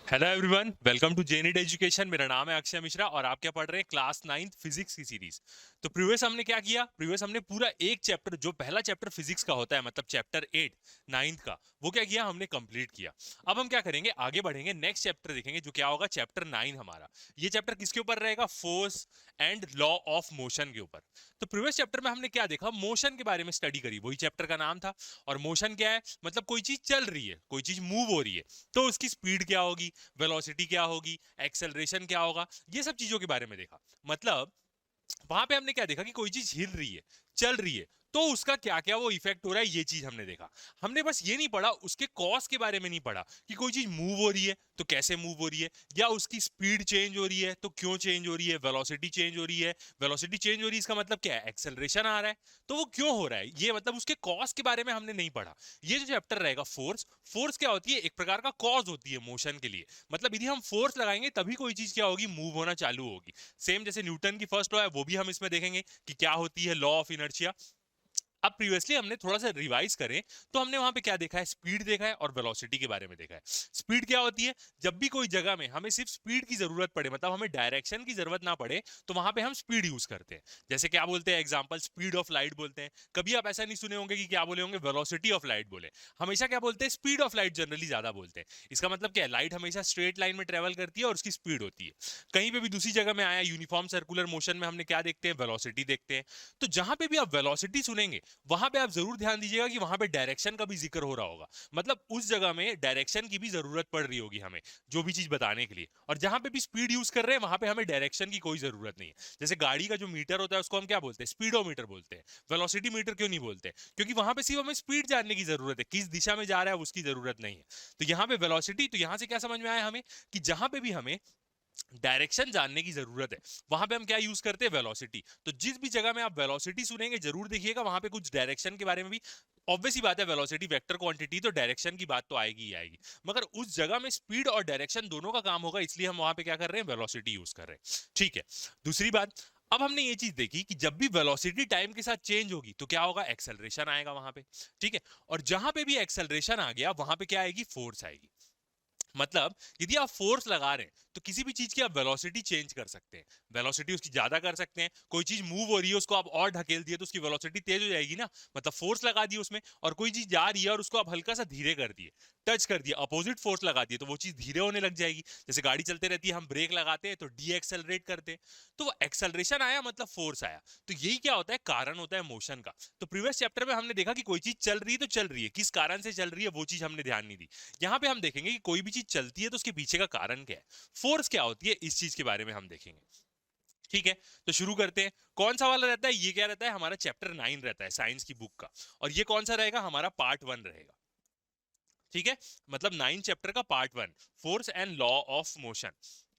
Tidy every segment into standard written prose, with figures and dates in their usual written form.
Hello everyone, welcome to Genid education. मेरा नाम है अक्षय मिश्रा और आप क्या पढ़ रहे हैं? क्लास 9th फिजिक्स की सीरीज। तो प्रीवियस हमने क्या किया? प्रीवियस हमने पूरा एक चैप्टर, जो पहला चैप्टर फिजिक्स का होता है, मतलब चैप्टर 8 9th का, वो क्या किया हमने? कंप्लीट किया। अब हम क्या करेंगे? आगे बढ़ेंगे, नेक्स्ट चैप्टर देखेंगे जो क्या होगा, चैप्टर 9 हमारा। ये चैप्टर किसके ऊपर रहेगा? Force and law of motion के ऊपर। तो प्रीवियस चैप्टर में हमने क्या देखा? मोशन के बारे में स्टडी करी, वही चैप्टर का नाम था। और मोशन क्या है? मतलब कोई चीज चल रही है, कोई चीज मूव हो रही है, तो उसकी स्पीड क्या होगी, वेलोसिटी क्या होगी, एक्सेलरेशन क्या होगा, ये सब चीजों के बारे में देखा। मतलब वहां पे हमने क्या देखा कि कोई चीज हिल रही है, चल रही है, तो उसका क्या क्या वो इफेक्ट हो रहा है, ये चीज हमने देखा। हमने बस ये नहीं पढ़ा, उसके कॉज के बारे में नहीं पढ़ा कि कोई चीज मूव हो रही है तो कैसे मूव हो रही है, या उसकी स्पीड चेंज हो रही है तो क्यों चेंज हो रही है, वेलोसिटी चेंज हो रही है। वेलोसिटी चेंज हो रही है इसका मतलब क्या है? एक्सेलरेशन आ रहा है, तो वो क्यों हो रहा है, ये मतलब उसके कॉज के बारे में हमने नहीं पढ़ा। ये जो चैप्टर रहेगा फोर्स, फोर्स क्या होती है? एक प्रकार का कॉज होती है मोशन के लिए। मतलब यदि हम फोर्स लगाएंगे तभी कोई चीज क्या होगी? मूव होना चालू होगी। सेम जैसे न्यूटन की फर्स्ट लॉ है, वो भी हम इसमें देखेंगे कि क्या होती है, लॉ ऑफ इनर्शिया। अब प्रीवियसली हमने थोड़ा सा रिवाइज करें तो हमने वहां पे क्या देखा है? स्पीड देखा है और वेलोसिटी के बारे में देखा है। स्पीड क्या होती है? जब भी कोई जगह में हमें सिर्फ स्पीड की जरूरत पड़े, मतलब हमें डायरेक्शन की जरूरत ना पड़े, तो वहां पे हम स्पीड यूज करते हैं। जैसे क्या बोलते हैं? एग्जांपल, स्पीड ऑफ लाइट बोलते हैं। कभी आप ऐसा नहीं सुने होंगे कि क्या बोले होंगे? वेलोसिटी ऑफ लाइट बोले। हमेशा क्या बोलते हैं? स्पीड ऑफ लाइट जनरली ज्यादा बोलते हैं। इसका मतलब क्या है? लाइट हमेशा स्ट्रेट लाइन में ट्रेवल करती है और उसकी स्पीड होती है। कहीं पे भी दूसरी जगह में आया यूनिफॉर्म सर्कुलर मोशन में, हमने क्या देखते हैं? वेलोसिटी देखते हैं। तो जहां पे भी आप वेलोसिटी सुनेंगे, वहां पे आप जरूर ध्यान दीजिएगा कि वहां पे डायरेक्शन का भी जिक्र हो रहा होगा। मतलब उस जगह में डायरेक्शन की भी जरूरत पड़ रही होगी हमें, जो भी चीज बताने के लिए। और जहां पे भी स्पीड यूज कर रहे हैं, वहां पे हमें डायरेक्शन की कोई जरूरत नहीं है। जैसे गाड़ी का जो मीटर होता है उसको हम क्या बोलते हैं? स्पीडोमीटर बोलते हैं। वेलोसिटी मीटर क्यों नहीं बोलते? क्योंकि वहां पे सिर्फ हमें स्पीड जानने की जरूरत है, किस दिशा में जा रहा है उसकी जरूरत नहीं है। तो यहाँ पे वेलोसिटी, तो यहां से क्या समझ में आया हमें कि जहां पे भी हमें डायरेक्शन जानने की जरूरत है, वहां पे हम क्या यूज करते हैं? वेलोसिटी। तो जिस भी जगह में आप वेलोसिटी सुनेंगे, जरूर देखिएगा वहां पे कुछ डायरेक्शन के बारे में भी। ऑब्वियस ही बात है, वेलोसिटी वेक्टर क्वांटिटी, तो डायरेक्शन की बात तो आएगी ही आएगी। मगर उस जगह में स्पीड और डायरेक्शन दोनों का काम होगा, इसलिए हम वहां पे क्या कर रहे हैं? वेलोसिटी यूज कर रहे हैं। ठीक है। दूसरी बात, अब हमने ये चीज देखी कि जब भी वेलोसिटी टाइम के साथ चेंज होगी तो क्या होगा? एक्सेलरेशन आएगा वहां पे। ठीक है। और जहां पे भी एक्सेलरेशन आ गया, वहां पे क्या आएगी? फोर्स आएगी। मतलब यदि आप फोर्स लगा रहे हैं तो किसी भी चीज की आप वेलोसिटी चेंज कर सकते हैं। वेलोसिटी उसकी ज्यादा कर सकते हैं। कोई चीज मूव हो रही है, उसको आप और ढकेल दिए तो उसकी वेलोसिटी तेज हो जाएगी ना, मतलब फोर्स लगा दी उसमें। और कोई चीज जा रही है और उसको आप हल्का सा धीरे कर दिए, टच कर दिया, अपोजिट फोर्स लगा दिए, तो वो चीज धीरे होने लग जाएगी। जैसे गाड़ी चलते रहती है, हम ब्रेक लगाते हैं तो डी एक्सेलरेट करते हैं, तो वो एक्सेलरेशन आया मतलब फोर्स आया। तो यही क्या होता है? कारण होता है मोशन का। तो प्रीवियस चैप्टर में हमने देखा कि कोई चीज चल रही है तो चल रही है, किस कारण से चल रही है वो चीज हमने ध्यान नहीं दी। यहाँ पे हम देखेंगे कि कोई भी चीज चलती है तो उसके पीछे का कारण क्या है, फोर्स क्या होती है, इस चीज के बारे में हम देखेंगे। ठीक है। तो शुरू करते हैं। कौन सा वाला रहता है? ये क्या रहता है? हमारा चैप्टर 9 रहता है साइंस की बुक का। और ये कौन सा रहेगा? हमारा पार्ट 1 रहेगा। ठीक है। मतलब 9 चैप्टर का part 1, force and law of motion.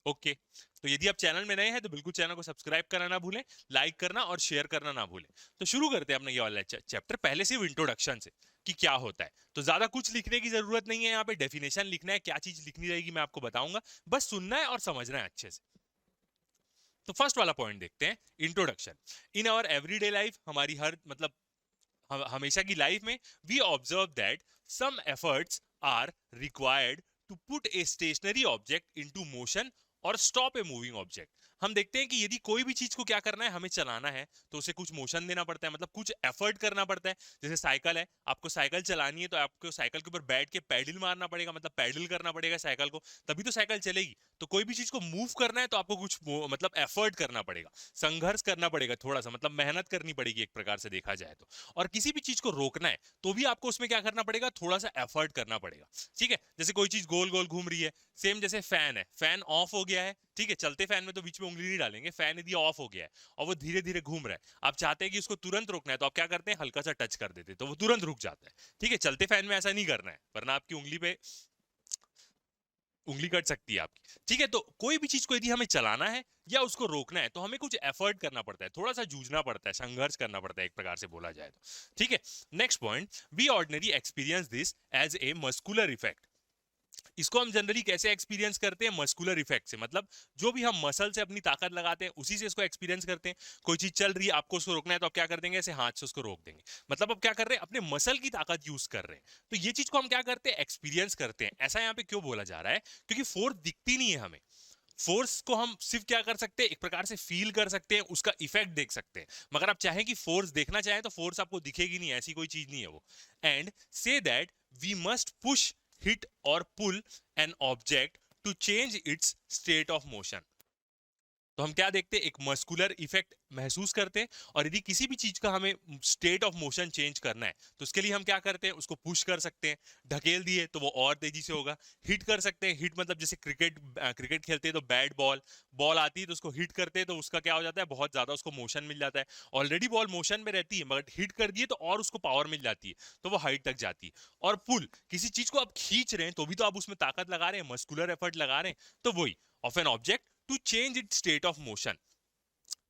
Okay. तो यदि आप चैनल में नए हैं तो बिल्कुल चैनल को सब्सक्राइब करना ना भूलें, लाइक करना और शेयर करना ना भूलें। तो शुरू करते हैं अपना ये वाला चैप्टर, पहले सिर्फ इंट्रोडक्शन से कि क्या होता है। तो ज्यादा कुछ लिखने की जरूरत नहीं है, यहाँ पे डेफिनेशन लिखना है, क्या चीज लिखनी रहेगी मैं आपको बताऊंगा, बस सुनना है और समझना है अच्छे से। तो फर्स्ट वाला पॉइंट देखते हैं, introduction. In our everyday life, हमारी हर मतलब हमेशा की लाइफ में, we observe that some efforts are required to put a stationary object into motion और स्टॉप ए मूविंग ऑब्जेक्ट। हम देखते हैं कि यदि कोई भी चीज को क्या करना है, हमें चलाना है, तो उसे कुछ मोशन देना पड़ता है, मतलब कुछ एफर्ट करना पड़ता है। जैसे साइकिल है, आपको साइकिल चलानी है तो आपको साइकिल के ऊपर बैठ के पैडल मारना पड़ेगा, मतलब पैडल करना पड़ेगा साइकिल को, तभी तो साइकिल चलेगी। तो कोई भी चीज को मूव करना है तो आपको कुछ मतलब एफर्ट करना पड़ेगा, संघर्ष करना पड़ेगा थोड़ा सा, मतलब मेहनत करनी पड़ेगी एक प्रकार से देखा जाए तो। और किसी भी चीज को रोकना है तो भी आपको उसमें क्या करना पड़ेगा? थोड़ा सा एफर्ट करना पड़ेगा। ठीक है। जैसे कोई चीज गोल गोल घूम रही है, सेम जैसे फैन है, फैन ऑफ हो गया है, ठीक है, चलते फैन में तो बीच में उंगली नहीं डालेंगे, फैन यदि ऑफ हो गया है और वो धीरे धीरे घूम रहा है, आप चाहते हैं कि उसको तुरंत रोकना है, तो आप क्या करते हैं? हल्का सा टच कर देते हैं तो वो तुरंत रुक जाता है। ठीक है। चलते फैन में ऐसा नहीं करना है, वरना आपकी उंगली पे उंगली कट सकती है आपकी। ठीक है। तो कोई भी चीज को यदि हमें चलाना है या उसको रोकना है तो हमें कुछ एफर्ट करना पड़ता है, थोड़ा सा जूझना पड़ता है, संघर्ष करना पड़ता है एक प्रकार से बोला जाए तो। ठीक है। Next point, we ordinary experience this as a muscular effect. इसको हम जनरली कैसे एक्सपीरियंस करते हैं? मस्कुलर इफेक्ट से, मतलब जो भी हम मसल से अपनी ताकत लगाते हैं उसी से इसको एक्सपीरियंस करते हैं। कोई चीज चल रही है, आपको उसको रोकना है तो आप क्या कर देंगे? ऐसे हाथ से उसको रोक देंगे। मतलब अब क्या कर रहे हैं? अपने मसल की ताकत यूज कर रहे हैं। तो ये चीज को हम क्या करते हैं? एक्सपीरियंस करते हैं। ऐसा यहाँ पे क्यों बोला जा रहा है? क्योंकि फोर्स दिखती नहीं है हमें। फोर्स को हम सिर्फ क्या कर सकते हैं? एक प्रकार से फील कर सकते हैं, उसका इफेक्ट देख सकते हैं। मगर आप चाहें कि फोर्स देखना चाहें तो फोर्स आपको दिखेगी नहीं, ऐसी कोई चीज नहीं है वो। And say that we must push, hit और pull an object to change its state of motion. तो हम क्या देखते हैं? एक मस्कुलर इफेक्ट महसूस करते हैं, और यदि किसी भी चीज का हमें स्टेट ऑफ मोशन चेंज करना है तो उसके लिए हम क्या करते हैं? उसको पुश कर सकते हैं, ढकेल दिए तो वो और तेजी से होगा। हिट कर सकते हैं, हिट मतलब जैसे क्रिकेट खेलते हैं तो बैट बॉल बॉल आती है तो उसको हिट करते हैं तो उसका क्या हो जाता है? बहुत ज्यादा उसको मोशन मिल जाता है। ऑलरेडी बॉल मोशन में रहती है मगर हिट कर दिए तो और उसको पावर मिल जाती है, तो वो हाइट तक जाती है। और पुल, किसी चीज को आप खींच रहे हैं तो भी तो आप उसमें ताकत लगा रहे हैं, मस्कुलर एफर्ट लगा रहे हैं। तो वही of an object to change it state of motion.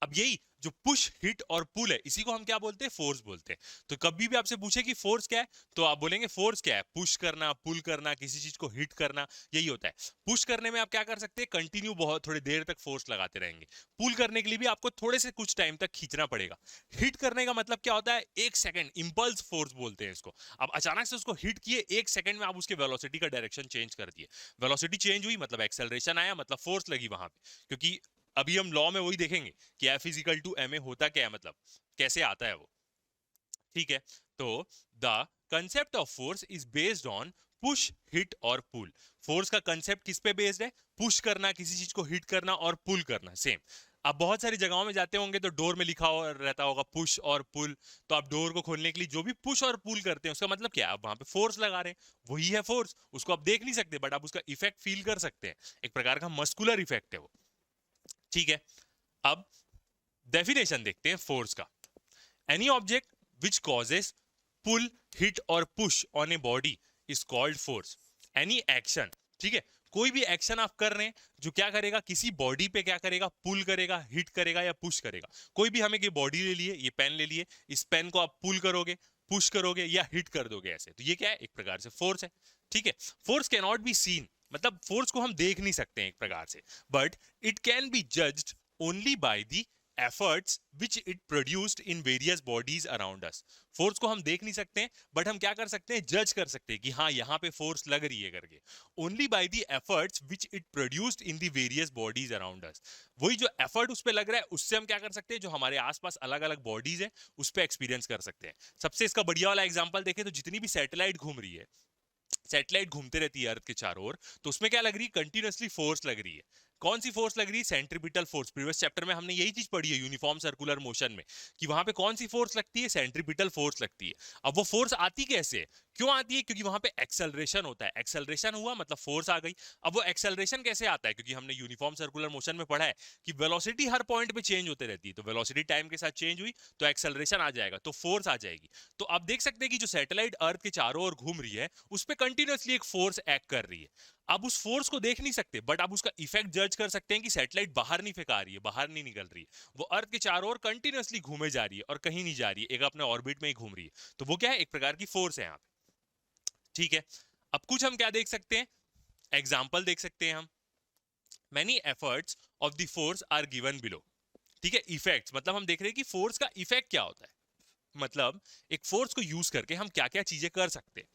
अब यही जो पुश, हिट और पुल है, इसी को हम क्या बोलते हैं? फोर्स बोलते हैं। तो कभी भी आपसे पूछे कि फोर्स क्या है, तो आप बोलेंगे फोर्स क्या है? पुश करना, पुल करना, किसी चीज को हिट करना, यही होता है। पुश करने में आप क्या कर सकते हैं? कंटिन्यू बहुत थोड़ी देर तक फोर्स लगाते रहेंगे। पुल करने के लिए भी आपको थोड़े से कुछ टाइम तक खींचना पड़ेगा। हिट करने का मतलब क्या होता है? एक सेकंड, इंपल्स फोर्स बोलते हैं इसको। अब अचानक से उसको हिट किए, एक सेकंड में आप उसके वेलोसिटी का डायरेक्शन चेंज कर दिए। वेलोसिटी चेंज हुई मतलब एक्सेलरेशन आया, मतलब फोर्स लगी वहां पे। क्योंकि अभी हम लॉ में वही देखेंगे कि F is equal to M A होता क्या है, मतलब कैसे आता है वो। ठीक है, तो the concept of force is based on push, hit और पुल। फोर्स का कंसेप्ट किस पे बेस्ड है? पुश करना, किसी चीज को हिट करना, और पुल करना। सेम आप बहुत सारी जगहों में जाते होंगे तो डोर में लिखा हुआ रहता होगा पुश और पुल। तो आप डोर को खोलने के लिए जो भी पुश और पुल करते हैं उसका मतलब क्या है? आप वहां पे फोर्स लगा रहे हैं, वही है फोर्स। उसको आप देख नहीं सकते बट आप उसका इफेक्ट फील कर सकते हैं। एक प्रकार का मस्कुलर इफेक्ट है वो। ठीक है, अब डेफिनेशन देखते हैं फोर्स का। Any object which causes pull, hit और push on a body is called force. Any action, ठीक है, कोई भी एक्शन आप कर रहे हैं जो क्या करेगा? किसी बॉडी पे क्या करेगा? पुल करेगा, हिट करेगा या पुश करेगा। कोई भी, हमें ये बॉडी ले लिए, ये पेन ले लिए, इस पेन को आप पुल करोगे, पुश करोगे या हिट कर दोगे ऐसे, तो ये क्या है? एक प्रकार से फोर्स है। ठीक है, force can not be seen, मतलब फोर्स को हम देख नहीं सकते हैं एक प्रकार से, but it can be judged only by the efforts which it produced in various bodies around us। Force को हम देख नहीं सकते हैं बट हम क्या कर सकते हैं? जज कर सकते हैं कि हाँ यहाँ पे फोर्स लग रही है करके। Only by the efforts which it produced in the various bodies around us। वही जो एफर्ट उस पर लग रहा है उससे हम क्या कर सकते हैं? जो हमारे आसपास अलग अलग बॉडीज है उस पर एक्सपीरियंस कर सकते हैं। सबसे इसका बढ़िया वाला एग्जाम्पल देखें तो जितनी भी सैटेलाइट घूम रही है, सैटेलाइट घूमते रहती है अर्थ के चारों ओर, तो उसमें क्या लग रही है? कंटिन्यूअसली फोर्स लग रही है। कौन सी फोर्स लग रही है? Centripetal force. प्रीवियस चैप्टर में हमने यही चीज पढ़ी है यूनिफॉर्म सर्कुलर मोशन में, कि वहां पे कौन सी फोर्स लगती है? सेंट्रीपिटल फोर्स लगती है। अब वो फोर्स आती कैसे है? क्यों आती है? क्योंकि वहां पे एक्सेलरेशन होता है। एक्सेलरेशन हुआ मतलब फोर्स आ गई। अब वो एक्सेलरेशन कैसे आता है? क्योंकि हमने यूनिफॉर्म सर्कुलर मोशन में पढ़ा है कि वेलोसिटी हर पॉइंट पे चेंज होते रहती है, तो वेलोसिटी टाइम के साथ चेंज हुई तो एक्सेलरेशन आ जाएगा, तो फोर्स आ जाएगी। तो आप देख सकते हैं कि जो सैटेलाइट अर्थ के चारों ओर घूम रही है उस पर कंटिन्यूअसली एक फोर्स एक्ट कर रही है। आप उस फोर्स को देख नहीं सकते बट आप उसका इफेक्ट जज कर सकते हैं कि सैटेलाइट बाहर नहीं फेंका रही है, बाहर नहीं निकल रही है, वो अर्थ के चारों ओर कंटिन्यूअसली घूमे जा रही है और कहीं नहीं जा रही है, एक अपने ऑर्बिट में ही घूम रही है। तो वो क्या है? एक प्रकार की फोर्स है यहाँ पे। ठीक है, अब कुछ हम क्या देख सकते हैं? एग्जाम्पल देख सकते हैं हम। Many efforts of the force are given below. ठीक है, इफेक्ट्स मतलब हम देख रहे हैं कि फोर्स का इफेक्ट क्या होता है, मतलब एक फोर्स को यूज करके हम क्या क्या चीजें कर सकते हैं।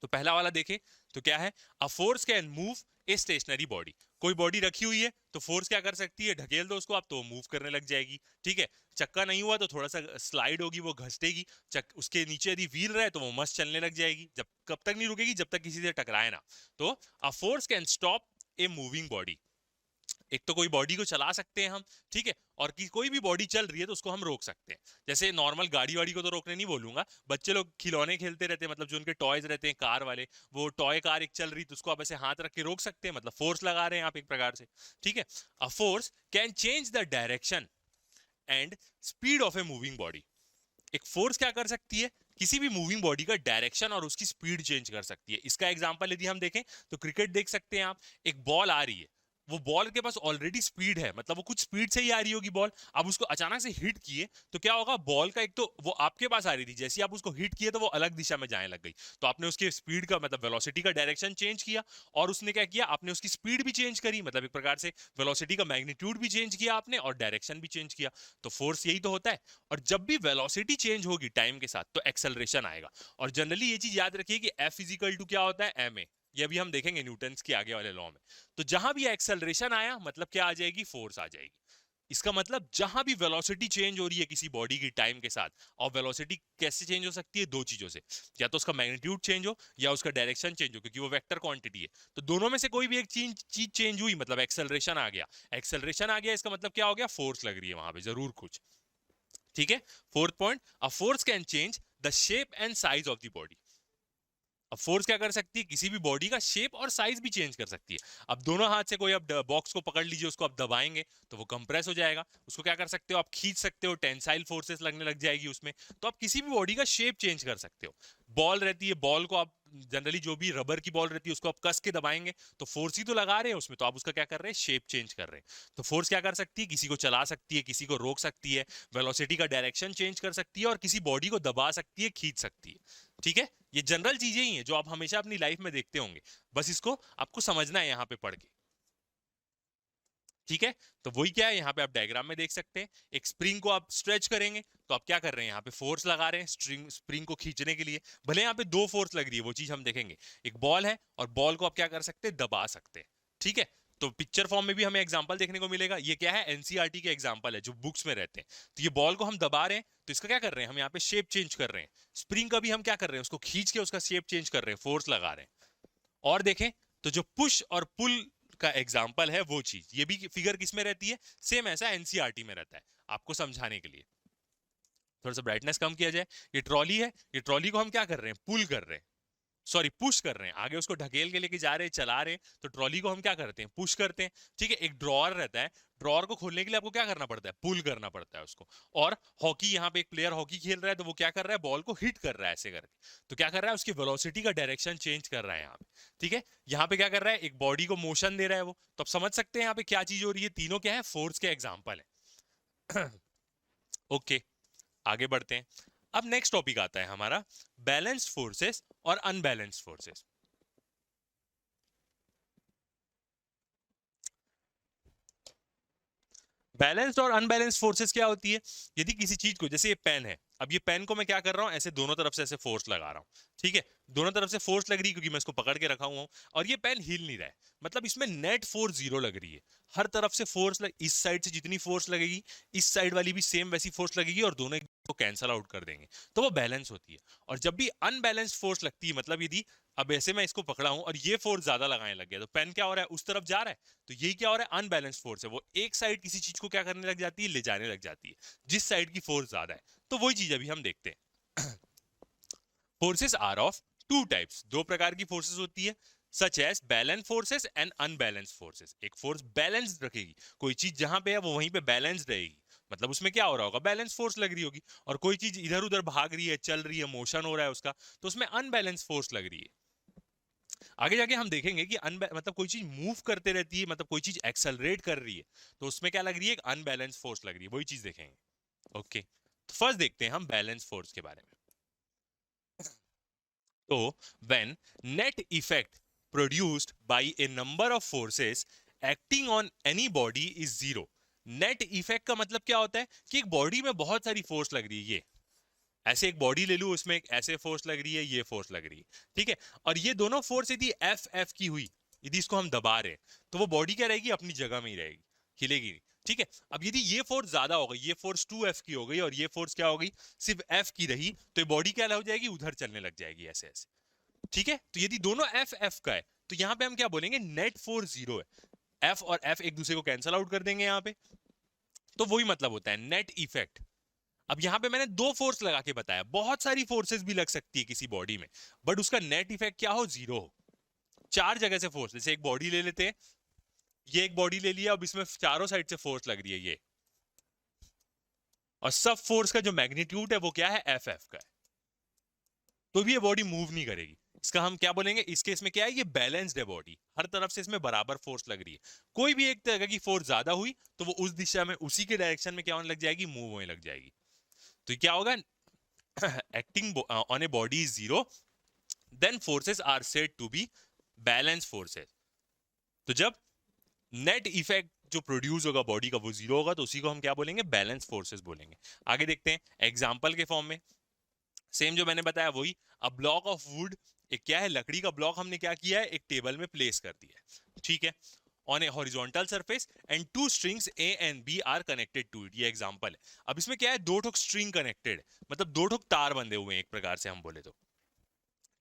तो पहला वाला देखें तो क्या है? A force can move a stationary body. कोई बॉडी रखी हुई है तो फोर्स क्या कर सकती है? ढकेल दो उसको आप तो मूव करने लग जाएगी। ठीक है, चक्का नहीं हुआ तो थोड़ा सा स्लाइड होगी, वो घसटेगी। उसके नीचे यदि व्हील रहे तो वो मस्त चलने लग जाएगी। जब कब तक नहीं रुकेगी? जब तक किसी से टकराए ना। तो a force can stop a moving body. एक तो कोई बॉडी को चला सकते हैं हम, ठीक है, और कोई भी बॉडी चल रही है तो उसको हम रोक सकते हैं। जैसे नॉर्मल गाड़ी वाड़ी को तो रोकने नहीं बोलूंगा, बच्चे लोग खिलौने खेलते रहते हैं, मतलब जो उनके टॉयज रहते हैं कार वाले, वो टॉय कार एक चल रही तो उसको आप ऐसे हाथ रख के रोक सकते हैं, मतलब फोर्स लगा रहे हैं आप एक प्रकार से। ठीक है, a force can change the direction and speed of a moving body. एक फोर्स क्या कर सकती है? किसी भी मूविंग बॉडी का डायरेक्शन और उसकी स्पीड चेंज कर सकती है। इसका एग्जांपल यदि हम देखें तो क्रिकेट देख सकते हैं आप। एक बॉल आ रही है, वो बॉल के पास ऑलरेडी स्पीड है, मतलब वो कुछ स्पीड से ही आ रही होगी बॉल, अब उसको अचानक से हिट किए तो क्या होगा, बॉल का एक तो वो आपके पास आ रही थी, जैसे आप उसको हिट किए तो वो अलग दिशा में जाने लग गई, तो आपने उसके स्पीड का मतलब वेलोसिटी का डायरेक्शन चेंज किया, और उसने क्या किया, आपने उसकी स्पीड भी चेंज करी, मतलब एक प्रकार से वेलोसिटी का मैग्नीट्यूड भी चेंज किया आपने और डायरेक्शन भी चेंज किया। तो फोर्स यही तो होता है। और जब भी वेलोसिटी चेंज होगी टाइम के साथ तो एक्सेलरेशन आएगा। और जनरली ये चीज याद रखिए कि F इजिकल टू क्या होता है, एम ए। ये भी हम देखेंगे न्यूटन्स के आगे वाले लॉ में। तो जहां भी एक्सेलरेशन आया मतलब क्या आ जाएगी, फोर्स आ जाएगी। इसका मतलब जहां भी वेलोसिटी चेंज हो रही है किसी बॉडी की टाइम के साथ, और वेलोसिटी कैसे चेंज हो सकती है, दो चीजों से, या तो उसका मैग्नीट्यूड चेंज हो या उसका डायरेक्शन चेंज हो, क्योंकि वो वेक्टर क्वांटिटी है। तो दोनों में से कोई भी एक चीज चेंज हुई मतलब एक्सेलरेशन आ गया। एक्सेलरेशन आ गया इसका मतलब क्या हो गया, फोर्स लग रही है वहां पे जरूर कुछ। ठीक है। Fourth point, a force can change the shape and size of the body. अब फोर्स क्या कर सकती है, किसी भी बॉडी का शेप और साइज भी चेंज कर सकती है। अब दोनों हाथ से कोई आप बॉक्स को पकड़ लीजिए, उसको आप दबाएंगे तो वो कंप्रेस हो जाएगा। उसको क्या कर सकते हो, आप खींच सकते हो, टेंसाइल फोर्सेस लगने लग जाएगी उसमें। तो आप किसी भी बॉडी का शेप चेंज कर सकते हो। बॉल रहती है, बॉल को आप जनरली जो भी रबर की बॉल रहती है उसको आप कस के दबाएंगे तो फोर्स ही तो लगा रहे हैं उसमें, तो आप उसका क्या कर रहे हैं, शेप चेंज कर रहे हैं। तो फोर्स क्या कर सकती है, किसी को चला सकती है, किसी को रोक सकती है, वेलोसिटी का डायरेक्शन चेंज कर सकती है, और किसी बॉडी को दबा सकती है, खींच सकती है। ठीक है। ये जनरल चीजें ही हैं जो आप हमेशा अपनी लाइफ में देखते होंगे, बस इसको आपको समझना है यहाँ पे पढ़ के। ठीक है। तो वही क्या है, यहाँ पे आप डायग्राम में देख सकते हैं, एक स्प्रिंग को आप स्ट्रेच करेंगे तो आप क्या कर रहे हैं, यहाँ पे फोर्स लगा रहे हैं स्प्रिंग को खींचने के लिए। भले यहाँ पे दो फोर्स लग रही है, वो चीज हम देखेंगे। एक बॉल है और बॉल को आप क्या कर सकते हैं, दबा सकते हैं। ठीक है। तो पिक्चर फॉर्म में भी हमें एग्जांपल देखने को मिलेगा। ये क्या है, एनसीईआरटी के एग्जांपल है जो बुक्स में रहते हैं। तो ये बॉल को हम दबा रहे हैं तो इसका क्या कर रहे हैं, हम यहाँ पे शेप चेंज कर रहे हैं। स्प्रिंग का भी हम क्या कर रहे हैं, उसको खींच के उसका शेप चेंज कर रहे हैं, फोर्स लगा रहे हैं। और देखें तो जो पुश और पुल का एग्जाम्पल है वो चीज, ये भी फिगर किस में रहती है, सेम ऐसा एनसीईआरटी में रहता है, आपको समझाने के लिए। थोड़ा सा ब्राइटनेस कम किया जाए। ये ट्रॉली है, ये ट्रॉली को हम क्या कर रहे हैं, पुल कर रहे हैं, सॉरी पुश कर रहे हैं, आगे उसको ढकेल के लेके जा रहे हैं, चला रहे हैं। तो ट्रॉली को हम क्या करते हैं, पुश करते हैं। ठीक है। एक ड्रॉअर रहता है, ड्रॉअर को खोलने के लिए आपको क्या करना पड़ता है, पुल करना पड़ता है उसको। और हॉकी, यहाँ पे एक प्लेयर हॉकी खेल रहा है तो वो क्या कर रहा है, बॉल को हिट कर रहा है ऐसे करके। तो क्या कर रहा है, उसकी वेलोसिटी का डायरेक्शन चेंज कर रहा है यहाँ पे। ठीक है। यहाँ पे क्या कर रहा है, एक बॉडी को मोशन दे रहा है वो। तो आप समझ सकते हैं यहाँ पे क्या चीज हो रही है, तीनों क्या है, फोर्स के एग्जाम्पल है। ओके, आगे बढ़ते हैं। अब नेक्स्ट टॉपिक आता है हमारा, बैलेंस्ड फोर्सेस और अनबैलेंस्ड फोर्सेस। बैलेंस्ड और अनबैलेंस्ड फोर्सेस क्या होती है, यदि किसी चीज को, जैसे ये पेन है, अब ये पेन को मैं क्या कर रहा हूं, ऐसे दोनों तरफ से ऐसे फोर्स लगा रहा हूं। ठीक है। दोनों तरफ से फोर्स लग रही है क्योंकि मैं इसको पकड़ के रखा हुआ हूं, और ये पेन हिल नहीं रहा है, मतलब इसमें नेट फोर्स जीरो लग रही है। हर तरफ से फोर्स इस साइड से जितनी फोर्स लगेगी, इस साइड वाली भी सेम वैसी फोर्स लगेगी, और दोनों को कैंसल आउट कर देंगे, तो वो बैलेंस होती है। और जब भी अनबैलेंस्ड फोर्स लगती है, मतलब यदि अब ऐसे मैं इसको पकड़ा हूं और ये फोर्स ज्यादा लगाने लग गया, तो पेन क्या हो रहा है, उस तरफ जा रहा है, तो यही क्या हो रहा है, अनबैलेंस्ड फोर्स है। वो एक साइड किसी चीज को क्या करने लग जाती है, ले जाने लग जाती है, जिस साइड की फोर्स ज्यादा है। तो वही चीज अभी हम देखते हैं। Forces are of two types, दो प्रकार की फोर्सेस होती है, such as balance forces and unbalance forces. एक फोर्स बैलेंस रखेगी, कोई चीज जहां पे है वो वहीं पे बैलेंस रहेगी, मतलब उसमें क्या हो रहा होगा, बैलेंस फोर्स लग रही होगी। और कोई चीज इधर उधर भाग रही है, चल रही है, मोशन हो रहा है उसका, तो उसमें अनबैलेंस फोर्स लग रही है। आगे जाके हम देखेंगे कि मतलब कोई चीज मूव करते रहती है, मतलब कोई चीज एक्सेलरेट कर रही है, तो उसमें क्या लग रही है, एक अनबैलेंस फोर्स लग रही है, वही चीज देखेंगे। ओके। तो फर्स्ट देखते हैं हम बैलेंस फोर्स के बारे में। तो when net effect produced by a number of forces acting on any body is zero। Net effect का मतलब क्या होता है कि एक बॉडी में बहुत सारी फोर्स लग रही है, ये ऐसे एक बॉडी ले लूं, उसमें एक ऐसे फोर्स लग रही है, ये फोर्स लग रही है। ठीक है। और ये दोनों फोर्स यदि एफ एफ की हुई, यदि इसको हम दबा रहे हैं, तो वो बॉडी क्या रहेगी, अपनी जगह में ही रहेगी, हिलेगी नहीं। ठीक है। अब यदि ये फोर्स ज्यादा हो गई, ये फोर्स 2F की हो गई और ये फोर्स क्या हो गई, सिर्फ F की रही, तो ये बॉडी क्या हो जाएगी, उधर चलने लग जाएगी ऐसे ऐसे। ठीक है। तो यदि दोनों एफ एफ का है तो यहां पे हम क्या बोलेंगे, नेट फोर्स जीरो है। एफ और एफ एक दूसरे को कैंसल आउट कर देंगे यहाँ पे, तो वही मतलब होता है नेट इफेक्ट। अब यहां पे मैंने दो फोर्स लगा के बताया, बहुत सारी फोर्सेस भी लग सकती है किसी बॉडी में, बट उसका नेट इफेक्ट क्या हो, जीरो हो। चार जगह से फोर्स, जैसे एक बॉडी ले लेते हैं, ये एक बॉडी ले लिया, अब इसमें चारों साइड से फोर्स लग रही है ये, और सब फोर्स का जो मैग्नीट्यूड है वो क्या है, एफ एफ का है, तो भी ये बॉडी मूव नहीं करेगी। इसका हम क्या बोलेंगे, इस केस में क्या है, ये बैलेंस्ड है बॉडी, हर तरफ से इसमें बराबर फोर्स लग रही है। कोई भी एक तरह की फोर्स ज्यादा हुई तो वो उस दिशा में, उसी के डायरेक्शन में क्या होने लग जाएगी, मूव होने लग जाएगी। तो क्या होगा, acting on a body is zero, then forces are said to be balance forces. तो जब नेट इफेक्ट जो प्रोड्यूस होगा बॉडी का वो जीरो होगा तो उसी को हम क्या बोलेंगे, बैलेंस फोर्सेस बोलेंगे। आगे देखते हैं एग्जांपल के फॉर्म में, सेम जो मैंने बताया वही। अ ब्लॉक ऑफ वुड, एक क्या है, लकड़ी का ब्लॉक हमने क्या किया है, एक टेबल में प्लेस कर दिया है, ठीक है, on a horizontal surface and two strings A and B are connected to it, ये एग्जांपल है। अब इसमें क्या है, दो ठोक स्ट्रिंग कनेक्टेड, मतलब दो ठोक तार बंधे हुए हैं एक प्रकार से हम बोले तो,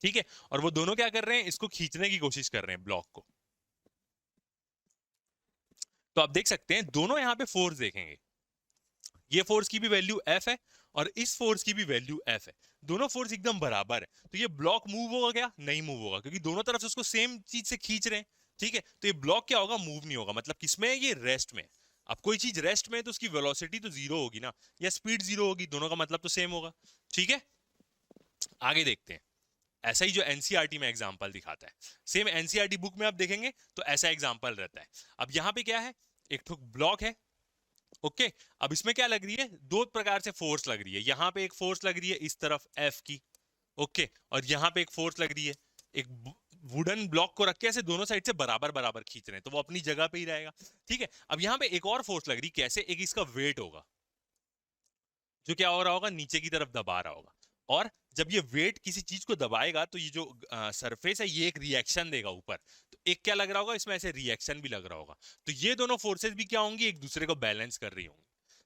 ठीक है, और वो दोनों क्या कर रहे हैं, इसको खींचने की कोशिश कर रहे हैं ब्लॉक को। तो आप देख सकते हैं दोनों यहाँ पे फोर्स देखेंगे, ये फोर्स की भी वैल्यू एफ है और इस फोर्स की भी वैल्यू एफ है, दोनों फोर्स एकदम बराबर है। तो ये ब्लॉक मूव होगा क्या, नहीं मूव होगा, क्योंकि दोनों तरफ से उसको सेम चीज से खींच रहे हैं, ठीक है। तो ये ब्लॉक क्या होगा, मूव नहीं होगा, मतलब किसमें है, ये रेस्ट में। अब कोई चीज रेस्ट में है तो उसकी वेलोसिटी तो जीरो होगी ना, या स्पीड जीरो होगी, दोनों का मतलब तो सेम होगा, ठीक है। आगे देखते हैं, ऐसा ही जो एनसीईआरटी में एग्जांपल दिखाता है, सेम एनसीईआरटी बुक में आप देखेंगे तो ऐसा एग्जांपल रहता है। अब यहाँ पे क्या है, एक ठोक ब्लॉक है, ओके। अब इसमें क्या लग रही है, दो प्रकार से फोर्स लग रही है, यहाँ पे एक फोर्स लग रही है इस तरफ एफ की, ओके, और यहाँ पे एक फोर्स लग रही है, एक वुडन ब्लॉक को रख के ऐसे दोनों साइड से बराबर बराबर खींच रहे हैं तो वो अपनी जगह पे ही रहेगा, ठीक है। अब यहाँ पे एक और फोर्स लग रही, कैसे, एक इसका वेट होगा जो क्या हो रहा होगा, नीचे की तरफ दबा रहा होगा, और जब ये वेट किसी चीज को दबाएगा तो ये जो सरफेस है ये एक रिएक्शन देगा ऊपर, तो एक क्या लग रहा होगा, इसमें ऐसे रिएक्शन भी लग रहा होगा, तो ये दोनों फोर्सेस भी क्या होंगी, एक दूसरे को बैलेंस कर रही होंगी।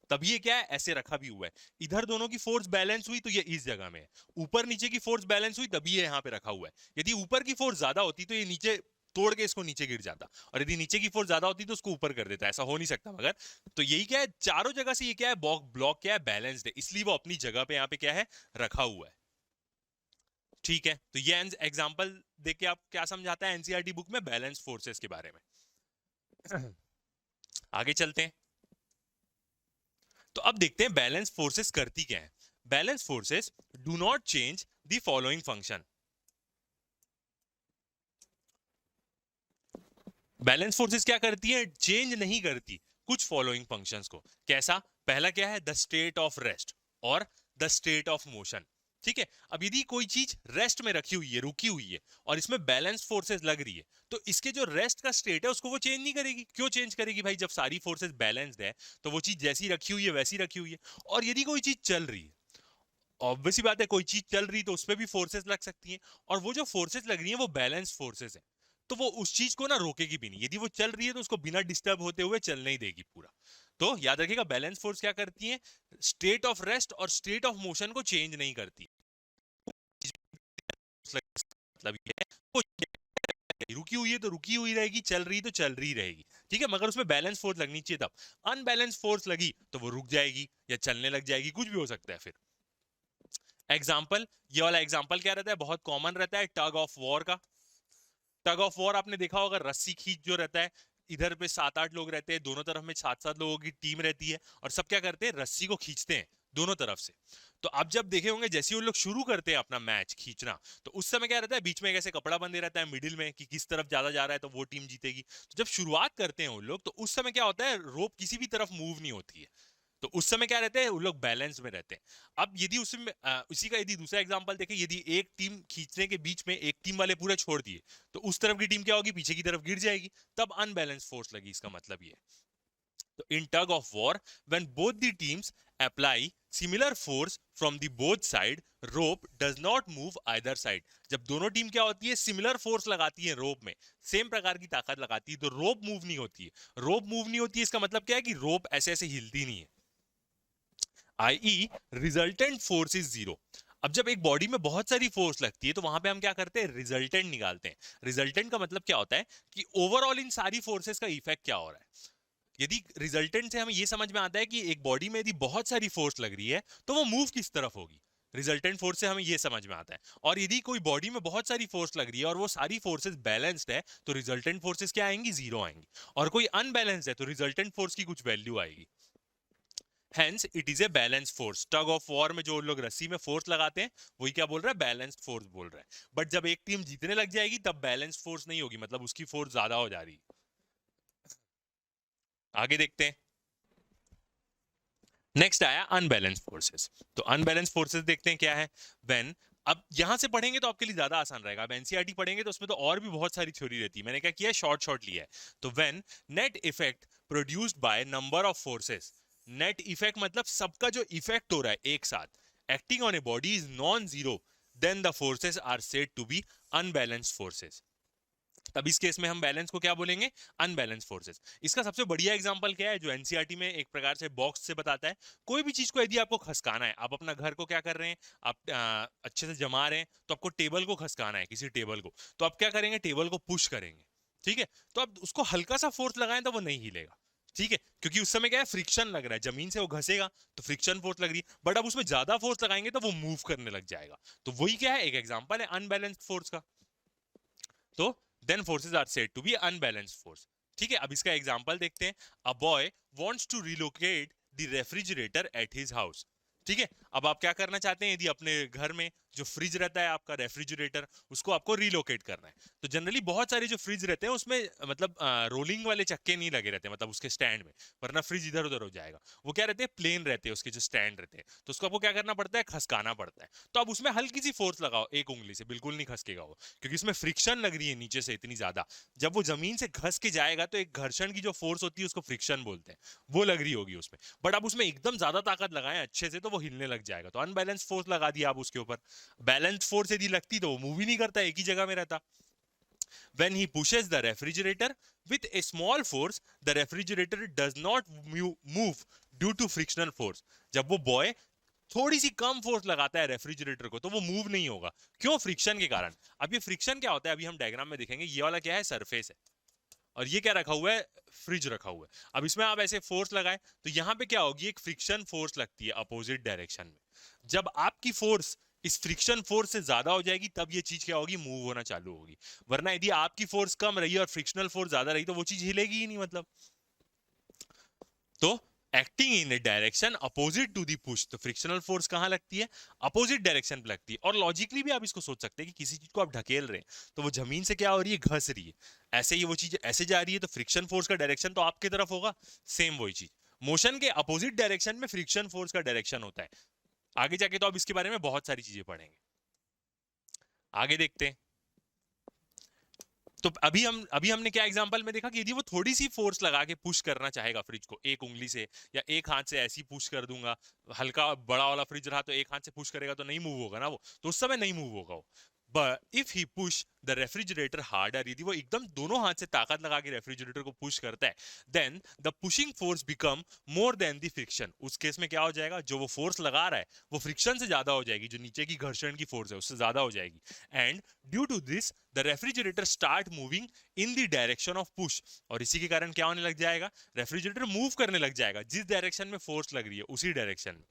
तब ये क्या है, ऐसे रखा भी हुआ है, इधर दोनों की फोर्स बैलेंस हुई तो ये इस जगह में है, ऊपर नीचे की फोर्स बैलेंस हुई तभी ये यहाँ पे रखा हुआ है। यदि ऊपर की फोर्स ज्यादा होती तो ये नीचे तोड़ के इसको नीचे गिर जाता, और यदि नीचे की फोर्स ज्यादा होती तो उसको ऊपर कर देता, ऐसा हो नहीं सकता। मगर तो यही क्या है, चारों जगह से ये क्या है, ब्लॉक क्या है, बैलेंस्ड है, इसलिए वो अपनी जगह पे यहाँ पे क्या है, रखा हुआ है, ठीक है। तो ये एग्जांपल देख के आप क्या समझाता है एनसीईआरटी बुक में बैलेंस फोर्सेस के बारे में। आगे चलते हैं, तो अब देखते हैं बैलेंस फोर्सेस करती क्या है। Balance forces do not change the following function. Balance forces क्या करती है, चेंज नहीं करती कुछ फॉलोइंग फंक्शंस को। कैसा, पहला क्या है, द स्टेट ऑफ रेस्ट और द स्टेट ऑफ मोशन, ठीक है। अब यदि कोई चीज रेस्ट में रखी हुई है, रुकी हुई है, और इसमें बैलेंस फोर्सेस लग रही है, तो इसके जो रेस्ट का स्टेट है उसको वो चेंज नहीं करेगी। क्यों चेंज करेगी भाई, जब सारी फोर्सेस बैलेंस्ड है तो वो चीज जैसी रखी हुई है वैसी रखी हुई है। और यदि कोई चीज चल रही है, ऑब्वियस बात है, कोई चीज चल रही तो उसपे भी फोर्सेस लग सकती हैं, और वो जो फोर्सेस लग रही हैं वो बैलेंस फोर्सेस है, तो वो उस चीज को ना रोकेगी भी नहीं। यदि वो चल रही है तो उसको बिना डिस्टर्ब होते हुए चलने ही देगी पूरा। तो याद रखिएगा, बैलेंस फोर्स क्या करती है, स्टेट ऑफ रेस्ट और स्टेट ऑफ मोशन को चेंज नहीं करती। मतलब ये है, वो रुकी हुई है तो रुकी हुई रहेगी, चल रही तो चल रही रहेगी, ठीक है, मगर उसमें बैलेंस फोर्स लगनी चाहिए। तब अनबैलेंस फोर्स लगी तो वो रुक जाएगी या चलने लग जाएगी, कुछ भी हो सकता है। फिर एग्जाम्पल, ये वाला एग्जाम्पल क्या रहता है, बहुत कॉमन रहता है, टग ऑफ वॉर का। टग ऑफ वॉर आपने देखा होगा, रस्सी खींच जो रहता है, इधर पे 7-8 लोग रहते हैं, दोनों तरफ में 7-7 लोगों की टीम रहती है, और सब क्या करते हैं, रस्सी को खींचते हैं दोनों तरफ से। तो आप जब देखे होंगे, जैसे वो लोग शुरू करते हैं अपना मैच खींचना, तो उस समय क्या रहता है, बीच में एक ऐसे कपड़ा बंधे रहता है मिडिल में, कि किस तरफ ज्यादा जा रहा है तो वो टीम जीतेगी। तो जब शुरुआत करते हैं उन लोग, तो उस समय क्या होता है, रोप किसी भी तरफ मूव नहीं होती है, तो उस समय क्या रहते हैं, उन लोग बैलेंस में रहते हैं। अब यदि उसमें उसी का यदि दूसरा एग्जांपल देखें, यदि एक टीम खींचने के बीच में एक टीम वाले पूरे छोड़ दिए, तो उस तरफ की टीम क्या होगी, पीछे की तरफ गिर जाएगी, तब अनबैलेंस फोर्स लगी, इसका मतलब ये। तो in tug of war, when both the teams apply similar force from the both side, rope does not move either side. जब दोनों टीम क्या होती है, सिमिलर फोर्स लगाती है रोप में, सेम प्रकार की ताकत लगाती है, तो रोप मूव नहीं होती है। रोप मूव नहीं होती है, इसका मतलब क्या है कि रोप ऐसे ऐसे हिलती नहीं है, आई रिजल्टेंट फोर्स इज जीरो। अब जब एक बॉडी में बहुत सारी फोर्स लगती है तो वहां पे हम क्या करते हैं, रिजल्टेंट निकालते हैं। रिजल्टेंट का मतलब क्या होता है कि ओवरऑल इन सारी फोर्सेस का इफेक्ट क्या हो रहा है। यदि रिजल्टेंट से हमें ये समझ में आता है कि एक बॉडी में यदि बहुत सारी फोर्स लग रही है तो वो मूव किस तरफ होगी, रिजल्टेंट फोर्स से हमें ये समझ में आता है। और यदि कोई बॉडी में बहुत सारी फोर्स लग रही है और वो सारी फोर्सेस बैलेंस्ड है, तो रिजल्टेंट फोर्सेस क्या आएंगी, जीरो आएंगी। और कोई अनबैलेंस्ड है तो रिजल्टेंट फोर्स की कुछ वैल्यू आएगी। Hence it is a balance force. Tug of war में जो लोग रस्सी में फोर्स लगाते हैं वही क्या बोल रहा है, बैलेंस फोर्स बोल रहा है। बट जब एक टीम जीतने लग जाएगी तब बैलेंस फोर्स नहीं होगी, मतलब उसकी फोर्स ज्यादा हो जा रही। आगे देखते हैं। नेक्स्ट आया अनबैलेंस फोर्सेस। तो अनबैलेंस फोर्सेस देखते हैं क्या है। व्हेन, अब यहां से पढ़ेंगे तो आपके लिए ज्यादा आसान रहेगा। अब एनसीईआरटी पढ़ेंगे तो उसमें तो और भी बहुत सारी थ्योरी रहती है, मैंने क्या किया शॉर्ट शॉर्ट लिया है। तो when net effect produced by number of forces, net effect मतलब सबका जो इफेक्ट हो रहा है एक साथ, acting on a body is non zero, then the forces are said to be unbalanced forces. तब इस केस में हम बैलेंस को क्या बोलेंगे, अनबैलेंस फोर्सेस। इसका सबसे बढ़िया एग्जांपल क्या है जो एनसीईआरटी में एक प्रकार से बॉक्स से बताता है। कोई भी चीज को यदि आपको खसकाना है, आप अपना घर को क्या कर रहे हैं, आप अच्छे से जमा रहे हैं, तो आपको टेबल को खसकाना है, किसी टेबल को, तो आप क्या करेंगे, टेबल को पुश करेंगे। ठीक है, तो आप उसको हल्का सा फोर्स लगाएं तो वो नहीं हिलेगा। ठीक है, क्योंकि उस समय क्या है, फ्रिक्शन लग रहा है, जमीन से वो घसेगा तो फ्रिक्शन फोर्स लग रही है। बट अब उसमें ज्यादा फोर्स लगाएंगे तो वो मूव करने लग जाएगा। तो वही क्या है, एक एग्जांपल है अनबैलेंस्ड फोर्स का। तो then forces are said to be unbalanced force. ठीक है, अब इसका एग्जांपल देखते हैं। A boy wants to relocate the refrigerator at his house. ठीक है, अब आप क्या करना चाहते हैं, यदि अपने घर में जो फ्रिज रहता है आपका रेफ्रिजरेटर, उसको आपको रिलोकेट करना है। तो जनरली बहुत सारे जो फ्रिज रहते हैं उसमें मतलब रोलिंग वाले चक्के नहीं लगे रहते, मतलब उसके स्टैंड में, वरना फ्रिज इधर उधर हो जाएगा। वो क्या रहते हैं, प्लेन रहते हैं उसके जो स्टैंड रहते हैं, तो उसको आपको क्या करना पड़ता है, खसकाना पड़ता है। तो अब उसमें हल्की सी फोर्स लगाओ एक उंगली से, बिल्कुल नहीं खसकेगा वो, क्योंकि उसमें फ्रिक्शन लग रही है नीचे से इतनी ज्यादा। जब वो जमीन से घस के जाएगा तो एक घर्षण की जो फोर्स होती है उसको फ्रिक्शन बोलते हैं, वो लग रही होगी उसमें। बट अब उसमें एकदम ज्यादा ताकत लगाएं अच्छे से तो वो हिलने लग जाएगा, तो अनबैलेंस फोर्स लगा दिया आप उसके ऊपर। बैलेंस फोर्स यदि लगती तो वो मूव ही नहीं करता, एक ही जगह में रहता। When he pushes the refrigerator with a small force, the refrigerator does not move due to frictional force. जब वो बॉय थोड़ी सी कम फोर्स लगाता है रेफ्रिजरेटर को तो वो मूव नहीं होगा। क्यों, फ्रिक्शन के कारण। अब ये फ्रिक्शन क्या होता है, अभी हम डायग्राम में देखेंगे। ये वाला क्या है, सरफेस है, और ये क्या रखा हुआ है, फ्रिज रखा हुआ है। अब इसमें आप ऐसे फोर्स लगाए तो यहाँ पे क्या होगी, एक फ्रिक्शन फोर्स लगती है अपोजिट डायरेक्शन में। जब आपकी फोर्स इस फ्रिक्शन फोर्स से ज्यादा हो जाएगी तब ये चीज क्या होगी, मूव होना चालू होगी। वरना यदि आपकी फोर्स कम रही और फ्रिक्शनल फोर्स ज्यादा रही तो वो चीज हिलेगी ही नहीं मतलब। तो acting in a direction opposite to the push, तो फ्रिक्शनल फोर्स कहां लगती है, अपोजिट डायरेक्शन पे लगती है। और लॉजिकली भी आप इसको सोच सकते हैं कि किसी चीज को आप ढकेल रहे हैं तो वो जमीन से क्या हो रही है, घस रही है। ऐसे ही वो चीज ऐसे जा रही है तो फ्रिक्शन फोर्स का डायरेक्शन तो आपकी तरफ होगा, सेम वही चीज। मोशन के अपोजिट डायरेक्शन में फ्रिक्शन फोर्स का डायरेक्शन होता है। आगे जाके तो आप इसके बारे में बहुत सारी चीजें पढ़ेंगे। आगे देखते हैं। तो अभी हमने क्या एग्जांपल में देखा कि यदि वो थोड़ी सी फोर्स लगा के पुश करना चाहेगा फ्रिज को एक उंगली से या एक हाथ से ऐसी पुश कर दूंगा, हल्का बड़ा वाला फ्रिज रहा तो एक हाथ से पुश करेगा तो नहीं मूव होगा ना वो, तो उस समय नहीं मूव होगा वो। But if he push the refrigerator harder, यदि वो एकदम दोनों हाथ से ताकत लगा के रेफ्रिजरेटर को पुश करता है, then the pushing force become more than the friction. उस केस में क्या हो जाएगा, जो वो फोर्स लगा रहा है वो फ्रिक्शन से ज्यादा हो जाएगी, जो नीचे की घर्षण की फोर्स है उससे ज्यादा हो जाएगी। And due to this the refrigerator start moving in the direction of push, और इसी के कारण क्या होने लग जाएगा, रेफ्रिजरेटर मूव करने लग जाएगा जिस डायरेक्शन में फोर्स लग रही है उसी डायरेक्शन में।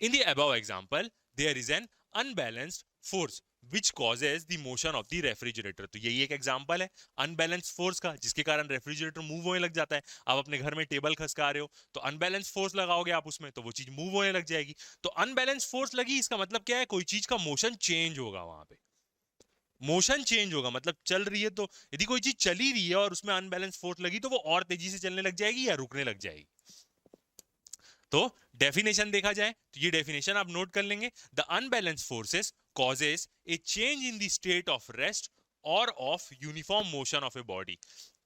In the above example, there is an unbalanced force which causes the motion of the refrigerator. तो यही एक एग्जांपल है अनबैलेंस फोर्स का, जिसके कारण रेफ्रिजरेटर मूव होने लग जाता है। आप अपने घर में टेबल खसका रहे हो तो अनबैलेंस फोर्स लगाओगे आप उसमें तो वो चीज मूव होने लग जाएगी। तो अनबैलेंस फोर्स लगी, इसका मतलब क्या है, कोई चीज का मोशन चेंज होगा वहां पे। मोशन चेंज होगा मतलब चल रही है तो यदि कोई चीज चली रही है और उसमें अनबैलेंस फोर्स लगी तो वो और तेजी से चलने लग जाएगी या रुकने लग जाएगी। तो डेफिनेशन देखा जाए तो ये डेफिनेशन आप नोट कर लेंगे। The unbalance forces causes a change in the state of rest और of uniform motion of a body.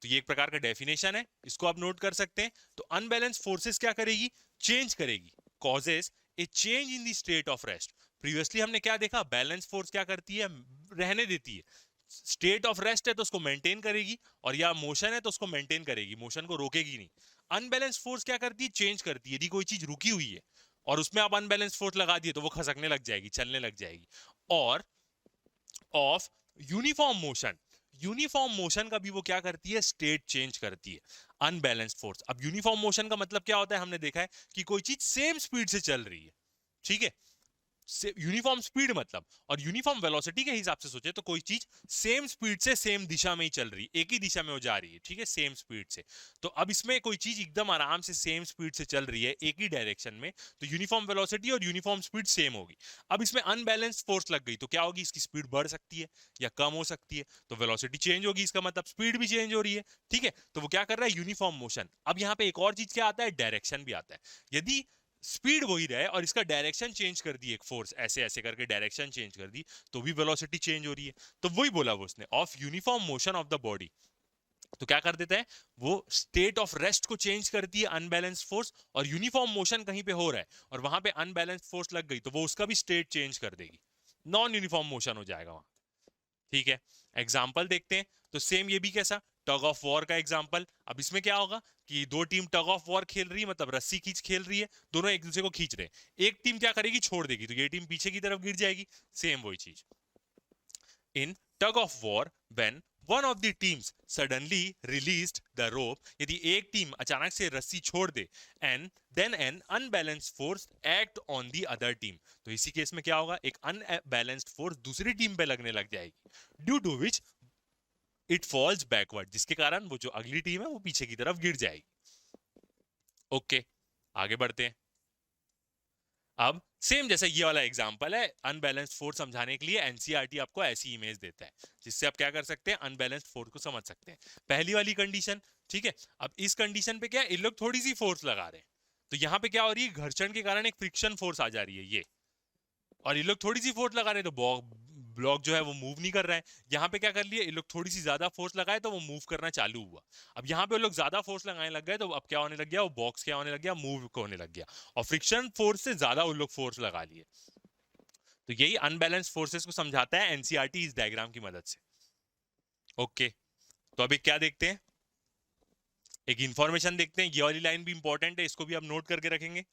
तो ये एक प्रकार का डेफिनेशन है, इसको आप नोट कर सकते हैं। तो अनबैलेंस फोर्सेस क्या करेगी, चेंज करेगी, causes a change in the state of rest. Previously हमने क्या देखा, बैलेंस फोर्स क्या करती है, रहने देती है। स्टेट ऑफ रेस्ट है तो उसको मेंटेन करेगी, और या मोशन है तो उसको मेंटेन करेगी, मोशन को रोकेगी नहीं। अनबैलेंस फोर्स क्या करती है, चेंज करती है। यदि कोई चीज रुकी हुई है और उसमें आप अनबैलेंस फोर्स लगा दिए तो वो खसकने लग जाएगी, चलने लग जाएगी। और of uniform motion, uniform motion का भी वो क्या करती है, स्टेट चेंज करती है अनबैलेंस फोर्स। अब यूनिफॉर्म मोशन का मतलब क्या होता है, हमने देखा है कि कोई चीज सेम स्पीड से चल रही है। ठीक है, यूनिफॉर्म स्पीड मतलब, और यूनिफॉर्म वेलोसिटी के हिसाब से सोचे तो कोई चीज सेम स्पीड से सेम दिशा में ही चल रही है, एक ही दिशा में वो जा रही है, ठीक है, सेम स्पीड से। तो अब इसमें कोई चीज एकदम आराम से सेम स्पीड से चल रही है एक ही डायरेक्शन में, तो यूनिफॉर्म वेलोसिटी और यूनिफॉर्म स्पीड सेम होगी। अब इसमें अनबैलेंस्ड फोर्स लग गई तो क्या होगी, इसकी स्पीड बढ़ सकती है या कम हो सकती है, तो वेलोसिटी चेंज होगी, इसका मतलब स्पीड भी चेंज हो रही है, ठीक है। तो वो क्या कर रहा है, यूनिफॉर्म मोशन। अब यहाँ पे एक और चीज क्या आता है, डायरेक्शन भी आता है। यदि स्पीड वही रहे और इसका डायरेक्शन चेंज कर दी, एक फोर्स ऐसे ऐसे करके डायरेक्शन चेंज कर दी, तो भी वेलोसिटी चेंज हो रही है। तो वही बोला वो उसने, of uniform motion of the body. तो क्या कर देता है वो, स्टेट ऑफ रेस्ट को चेंज करती है अनबैलेंस्ड फोर्स, और यूनिफॉर्म मोशन कहीं पे हो रहा है और वहां पे अनबैलेंस्ड फोर्स लग गई तो वो उसका भी स्टेट चेंज कर देगी, नॉन यूनिफॉर्म मोशन हो जाएगा वहां, ठीक है। एग्जाम्पल देखते हैं, तो सेम ये भी कैसा, टग ऑफ वॉर का एग्जाम्पल। अब इसमें क्या होगा कि दो टीम टग ऑफ वॉर खेल रही है, मतलब रस्सी खींच खेल रही है, दोनों एक दूसरे को खींच रहे हैं, एक टीम क्या करेगी, छोड़ देगी, तो ये टीम पीछे की तरफ गिर जाएगी, सेम वही चीज। In tug of war when one of the teams suddenly released the rope, यदि एक टीम अचानक से रस्सी छोड़ दे, and then an unbalanced force act on the other team, तो इसी केस में क्या होगा, एक अनबैलेंस्ड फोर्स दूसरी टीम पे लगने लग जाएगी, due to which it falls backward, जिसके कारण वो जो अगली टीम है वो पीछे की तरफ गिर जाएगी। ओके, आगे बढ़ते हैं। अब सेम जैसे ये वाला एग्जांपल है, अनबैलेंस्ड फोर्स समझाने के लिए एनसीईआरटी आपको ऐसी इमेज देता है जिससे आप क्या कर सकते हैं, अनबैलेंस्ड फोर्स को समझ सकते हैं। पहली वाली कंडीशन, ठीक है। अब इस कंडीशन पे क्या है, इन लोग थोड़ी सी फोर्स लगा रहे हैं, तो यहाँ पे क्या हो रही है, घर्षण के कारण एक फ्रिक्शन फोर्स आ जा रही है ये, और ये लोग थोड़ी सी फोर्स लगा रहे हैं तो ब्लॉक जो है वो मूव नहीं कर रहा है। यहाँ पे क्या कर लिए, ये लोग थोड़ी सी ज्यादा फोर्स लगाए तो वो मूव करना चालू हुआ। अब यहाँ पे लोग ज्यादा फोर्स लगाने लग गए तो अब क्या होने लग गया, वो बॉक्स क्या होने लग गया, मूव होने लग गया, और फ्रिक्शन फोर्स से ज्यादा उन लोग फोर्स लगा लिए। तो यही अनबैलेंस फोर्सेस को समझाता है एनसीईआरटी इस डायग्राम की मदद से। ओके, तो अभी क्या देखते हैं, एक इंफॉर्मेशन देखते हैं, ये वाली लाइन भी इंपॉर्टेंट है, इसको भी आप नोट करके रखेंगे।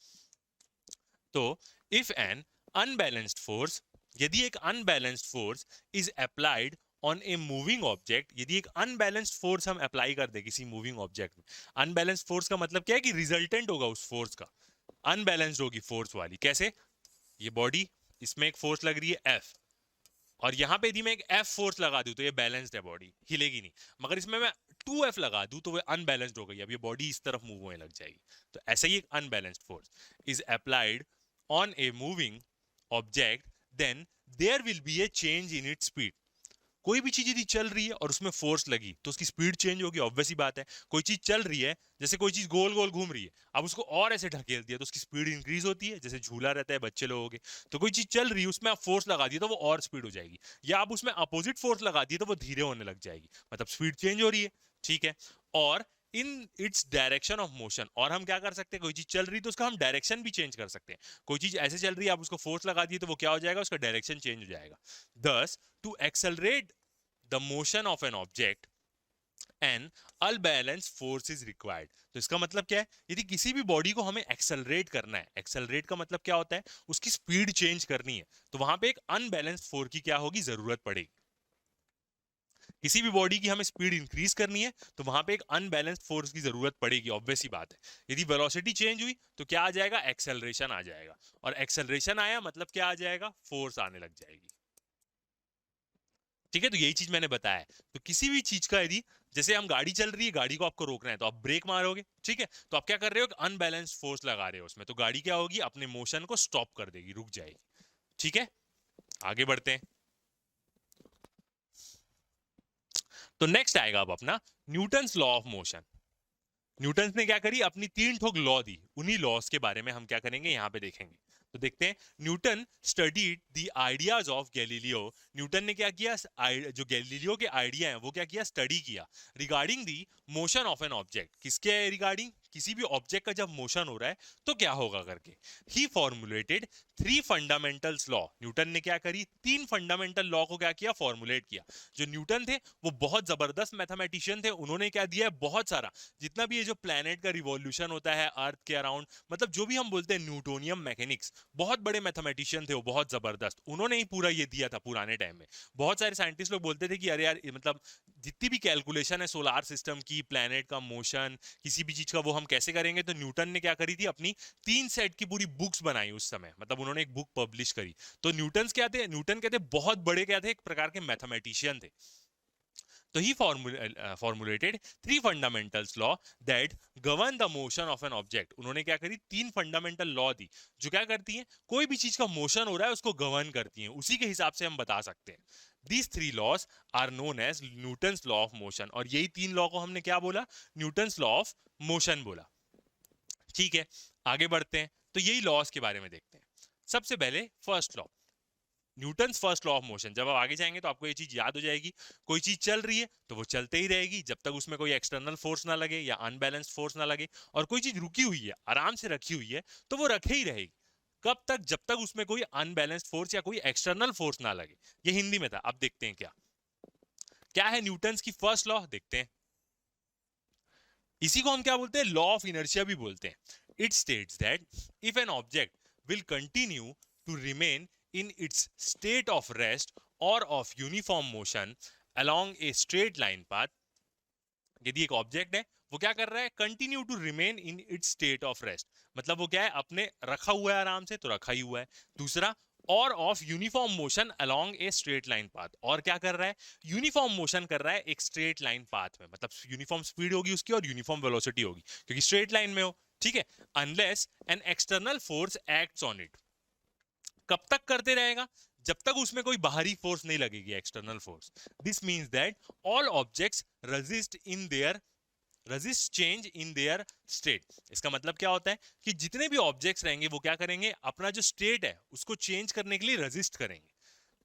तो इफ एन अनबैलेंस्ड फोर्स, यदि एक unbalanced force is applied on A moving object, यदि एक अनबैलेंस्ड फोर्स हम अप्लाई कर दे किसी मूविंग ऑब्जेक्ट में, अनबैलेंस्ड फोर्स का मतलब क्या है कि रिजल्टेंट होगा उस फोर्स का, अनबैलेंस्ड होगी फोर्स वाली। कैसे, ये बॉडी, इसमें एक फोर्स लग रही है F, और यहां पे यदि मैं एक F फोर्स लगा दूं तो ये बैलेंस्ड है, बॉडी हिलेगी नहीं, मगर इसमें मैं 2F लगा दूं तो वो अनबैलेंस्ड हो गई, अब ये बॉडी इस तरफ मूव होने लग जाएगी। तो ऐसे ही एक unbalanced force is applied on a moving object, then there will be a change in its speed. कोई भी चीज यदि चल रही है और उसमें फोर्स लगी तो उसकी स्पीड चेंज होगी, ऑब्वियस ही बात है। कोई चीज चल रही है, जैसे कोई चीज गोल गोल घूम रही है, अब उसको और ऐसे ढकेल दिया तो उसकी स्पीड इंक्रीज होती है, जैसे झूला रहता है बच्चे लोगों के। तो कोई चीज चल रही है उसमें आप फोर्स लगा दिए तो वो और स्पीड हो जाएगी, या आप उसमें अपोजिट फोर्स लगा दिए तो वो धीरे होने लग जाएगी, मतलब स्पीड चेंज हो रही है, ठीक है। और in its direction of motion, और हम क्या कर सकते हैं, कोई चीज चल रही है तो उसका हम डायरेक्शन भी चेंज कर सकते हैं। कोई चीज ऐसे चल रही है, आप उसको फोर्स लगा दिए तो वो क्या हो जाएगा, उसका डायरेक्शन चेंज हो जाएगा। Thus to accelerate the motion of an object an unbalanced force is required. तो इसका मतलब क्या है, यदि किसी भी बॉडी को हमें एक्सेलरेट करना है, एक्सेलरेट का मतलब क्या होता है, उसकी स्पीड चेंज करनी है, तो वहां पे एक अनबैलेंस्ड फोर्स की क्या होगी, जरूरत पड़ेगी। किसी भी बॉडी की हमें स्पीड इंक्रीज करनी है तो वहां पे एक अनबैलेंस्ड फोर्स की जरूरत पड़ेगी, ऑब्वियस ही बात है। यदि वेलोसिटी चेंज हुई तो क्या आ जाएगा, एक्सेलरेशन आ जाएगा, और एक्सेलरेशन आया मतलब क्या आ जाएगा, फोर्स आने लग जाएगी, ठीक है। तो यही चीज मैंने बताया। तो किसी भी चीज का यदि, जैसे हम गाड़ी चल रही है, गाड़ी को आपको रोकना है तो आप ब्रेक मारोगे, ठीक है, तो आप क्या कर रहे हो, अनबैलेंस्ड फोर्स लगा रहे हो उसमें, तो गाड़ी क्या होगी, अपने मोशन को स्टॉप कर देगी, रुक जाएगी, ठीक है। आगे बढ़ते हैं। तो नेक्स्ट आएगा अब अपना Newton's law of motion. Newton ने क्या करी, अपनी 3 ठोक लॉ दी, उन्हीं लॉस के बारे में हम क्या करेंगे यहाँ पे देखेंगे। तो देखते हैं, Newton studied the ideas of Galileo. Newton ने क्या किया, जो गैलीलियो के आइडिया हैं वो क्या किया, स्टडी किया, regarding the motion of an object. किसके रिगार्डिंग, किसी भी ऑब्जेक्ट का जब मोशन हो रहा है तो क्या होगा करके। ही फॉर्मुलेटेड 3 फंडामेंटल्स लॉ। न्यूटन ने क्या करी, 3 फंडामेंटल लॉ को क्या किया, फॉर्मुलेट किया। जो न्यूटन थे वो बहुत जबरदस्त मैथमेटिशियन थे, उन्होंने क्या दिया है, बहुत सारा, जितना भी ये जो प्लैनेट का रिवॉल्यूशन होता है अर्थ के अराउंड, मतलब जो भी हम बोलते हैं न्यूटोनियम मैकेनिक्स, बहुत बड़े मैथमेटिशियन थे वो, बहुत जबरदस्त, उन्होंने ही पूरा ये दिया था पुराने टाइम में। बहुत सारे साइंटिस्ट लोग बोलते थे कि अरे यार मतलब जितनी भी कैलकुलेशन है सोलार सिस्टम की, प्लैनेट का मोशन, किसी भी चीज का, वो हम कैसे करेंगे। तो न्यूटन ने क्या करी थी, अपनी 3 सेट की पूरी बुक्स बनाई उस समय, मतलब उन्होंने एक बुक पब्लिश करी। तो न्यूटन क्या थे, न्यूटन कहते बहुत बड़े क्या थे, एक प्रकार के मैथमेटिशियन थे। तो ही formulated 3 fundamentals law that govern the motion of an object। उन्होंने क्या करी, 3 फंडामेंटल लॉ दी जो क्या करती हैं, कोई भी चीज का मोशन हो रहा है उसको गवर्न करती हैं, उसी के हिसाब से हम बता सकते हैं। These 3 laws are known as Newton's law of motion। और यही 3 लॉ को हमने क्या बोला, न्यूटन्स लॉ ऑफ मोशन बोला। ठीक है, आगे बढ़ते हैं, तो यही लॉस के बारे में देखते हैं। सबसे पहले first law, Newton's first law of motion. जब आप आगे जाएंगे तो आपको ये चीज याद हो जाएगी, कोई चीज चल रही है तो वो चलते ही रहेगी जब तक उसमें कोई एक्सटर्नल फोर्स ना लगे या अनबैलेंस्ड फोर्स ना लगे, और कोई चीज रुकी हुई है, आराम से रखी हुई है, तो वो रखे ही रहेगी। कब तक, जब तक उसमें कोई अनबैलेंस्ड फोर्स या कोई एक्सटर्नल फोर्स ना लगे। ये हिंदी में था। अब देखते हैं क्या क्या है न्यूटन्स की फर्स्ट लॉ, देखते हैं। इसी को हम क्या बोलते हैं, लॉ ऑफ इनर्शिया भी बोलते हैं। It states that if an object will continue to remain in its state of rest or of uniform motion along a straight line path। यदि एक ऑब्जेक्ट है वो क्या कर रहा है, continue to remain in its state of rest, मतलब वो क्या है, अपने रखा हुआ है आराम से, तो रखा ही हुआ है। दूसरा, और of uniform motion along a straight line path, और क्या कर रहा है, यूनिफॉर्म मोशन कर रहा है एक स्ट्रेट लाइन पाथ में, मतलब यूनिफॉर्म स्पीड होगी उसकी और यूनिफॉर्म वेलोसिटी होगी क्योंकि स्ट्रेट लाइन में हो। ठीक है, unless an external force acts on it. कब तक करते रहेगा, जब तक उसमें कोई बाहरी फोर्स नहीं लगेगी, external force. This means that all objects resist change in their state. इसका मतलब क्या होता है कि जितने भी ऑब्जेक्ट्स रहेंगे वो क्या करेंगे, अपना जो स्टेट है उसको चेंज करने के लिए रेजिस्ट करेंगे।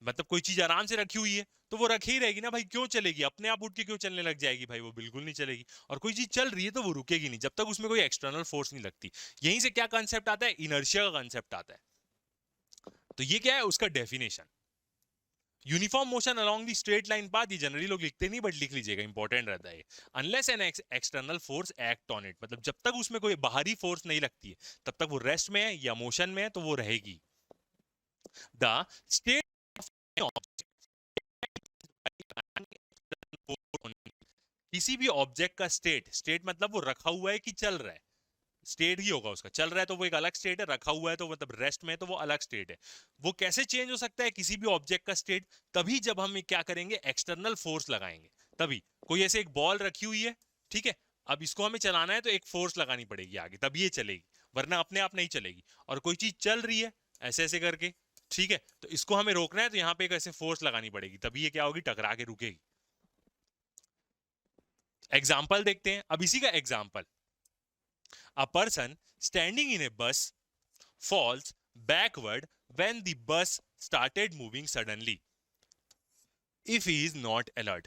मतलब कोई चीज आराम से रखी हुई है तो वो रखी ही रहेगी ना भाई, क्यों चलेगी, अपने आप उठ के क्यों चलने लग जाएगी भाई, वो बिल्कुल नहीं चलेगी। और कोई चीज चल रही है तो वो रुकेगी नहीं जब तक उसमें कोई एक्सटर्नल फोर्स नहीं लगती। यहीं से क्या कंसेप्ट आता है, इनर्शिया का कंसेप्ट आता है। तो ये क्या है उसका definition, uniform motion along the straight line path. ये जनरली लोग लिखते नहीं बट लिख लीजिएगा, इंपॉर्टेंट रहता है। Unless an external force act on it, मतलब जब तक उसमें कोई बाहरी फोर्स नहीं लगती है तब तक वो रेस्ट में है या मोशन में है तो वो रहेगी। द स्टेट किसी भी ऑब्जेक्ट का स्टेट, स्टेट मतलब वो रखा हुआ है कि चल रहा है, स्टेट ही होगा उसका, चल रहा है तो वो एक अलग स्टेट है, रखा हुआ है तो मतलब रेस्ट में तो वो अलग स्टेट है। वो कैसे चेंज हो सकता है किसी भी ऑब्जेक्ट का स्टेट, तभी जब हम क्या करेंगे, एक्सटर्नल फोर्स लगाएंगे। तभी कोई ऐसे एक बॉल रखी हुई है, ठीक है, अब इसको हमें चलाना है तो एक फोर्स लगानी पड़ेगी आगे, तभी ये चलेगी, वरना अपने आप नहीं चलेगी। और कोई चीज चल रही है ऐसे ऐसे करके, ठीक है, तो इसको हमें रोकना है तो यहाँ पे एक ऐसे फोर्स लगानी पड़ेगी, तभी ये क्या होगी, टकरा के रुकेगी। एग्जाम्पल देखते हैं, अब इसी का example, a person standing in a bus falls backward when the bus started moving suddenly if he is not alert।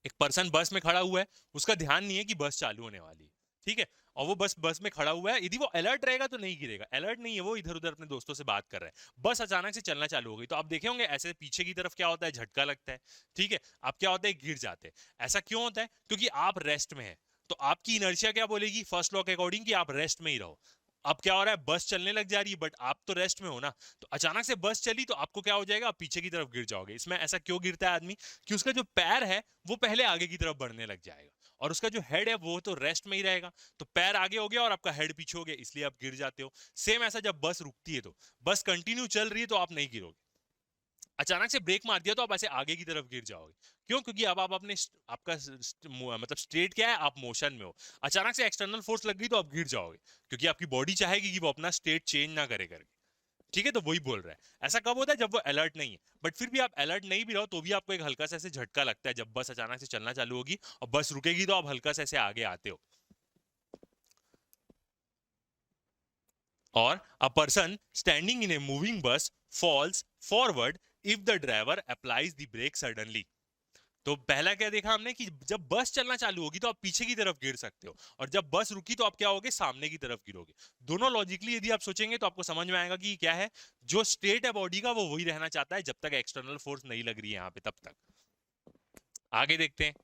एक पर्सन बस में खड़ा हुआ है, उसका ध्यान नहीं है कि बस चालू होने वाली है, ठीक है, और वो बस में खड़ा हुआ है, यदि वो अलर्ट रहेगा तो नहीं गिरेगा, अलर्ट नहीं है, वो इधर उधर अपने दोस्तों से बात कर रहा है, बस अचानक से चलना चालू हो गई, तो आप देखे होंगे ऐसे पीछे की तरफ क्या होता है, झटका लगता है, ठीक है, आप क्या होता है, गिर जाते हैं। ऐसा क्यों होता है, क्योंकि आप रेस्ट में है, तो आपकी इनर्शिया क्या बोलेगी, फर्स्ट लॉ के अकॉर्डिंग, कि आप रेस्ट में ही रहो। अब क्या हो रहा है, बस चलने लग जा रही है बट आप तो रेस्ट में हो ना, तो अचानक से बस चली तो आपको क्या हो जाएगा, आप पीछे की तरफ गिर जाओगे। इसमें ऐसा क्यों गिरता है आदमी, कि उसका जो पैर है वो पहले आगे की तरफ बढ़ने लग जाएगा और उसका जो हेड है वो तो रेस्ट में ही रहेगा, तो पैर आगे हो गया और आपका हेड पीछे हो गया, इसलिए आप गिर जाते हो। सेम ऐसा जब बस रुकती है, तो बस कंटिन्यू चल रही है तो आप नहीं गिरोगे, अचानक से ब्रेक मार दिया तो आप ऐसे आगे की तरफ गिर जाओगे। क्यों, क्योंकि अब आप अपने आपका मतलब स्टेट क्या है, आप मोशन में हो, अचानक से एक्सटर्नल फोर्स लग गई तो आप गिर जाओगे, क्योंकि आपकी बॉडी चाहेगी कि वो अपना स्टेट चेंज ना करे करके। ठीक है, तो वही बोल रहा है। ऐसा कब होता है, जब वो अलर्ट नहीं है, बट फिर भी आप अलर्ट नहीं भी रहो तो भी आपको एक हल्का सा ऐसे झटका लगता है, जब बस अचानक से चलना चालू होगी और बस रुकेगी तो आप हल्का सा ऐसे आगे आते हो। और a person standing in a moving bus falls forward if the driver applies the brake suddenly। तो पहला क्या देखा हमने, कि जब बस चलना चालू होगी तो आप पीछे की तरफ गिर सकते हो, और जब बस रुकी तो आप क्या होगे, सामने की तरफ गिरोगे। दोनों लॉजिकली यदि आप सोचेंगे तो आपको समझ में आएगा कि क्या है, जो स्टेट है बॉडी का वो वही रहना चाहता है जब तक एक्सटर्नल फोर्स नहीं लग रही है यहाँ पे, तब तक। आगे देखते हैं।